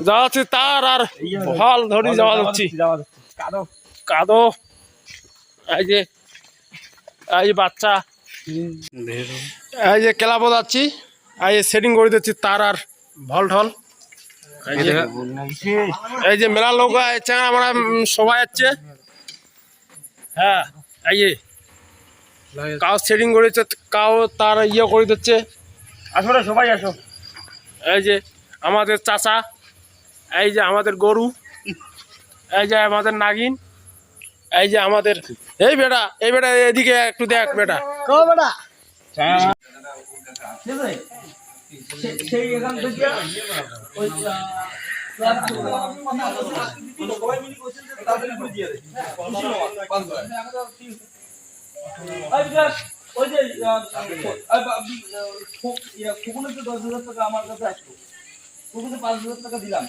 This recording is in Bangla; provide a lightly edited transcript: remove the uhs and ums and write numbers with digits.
যাচ্ছি তার আর ভাল ধরি যাওয়া যাচ্ছি কাদো এই যে বাচ্চা এই যে ক্লাবও যাচ্ছি এই যে সেটিং করে দিচ্ছি তার আর ভল ঢল এই যে মেলা লোক আছে আমরা সবাই যাচ্ছে হ্যাঁ এই যে কাউ সেটিং করে দিচ্ছে কাউ তার ইয়ে করে দিচ্ছে আসলে সবাই আসো এই যে আমাদের চাচা এই যে আমাদের গরু এই যে আমাদের নাগিন এই যে আমাদের এই বেটা এদিকে একটু দেখ বেটা ওই যে 10,000 টাকা আমার কাছে আসতো 5,000 টাকা দিলাম।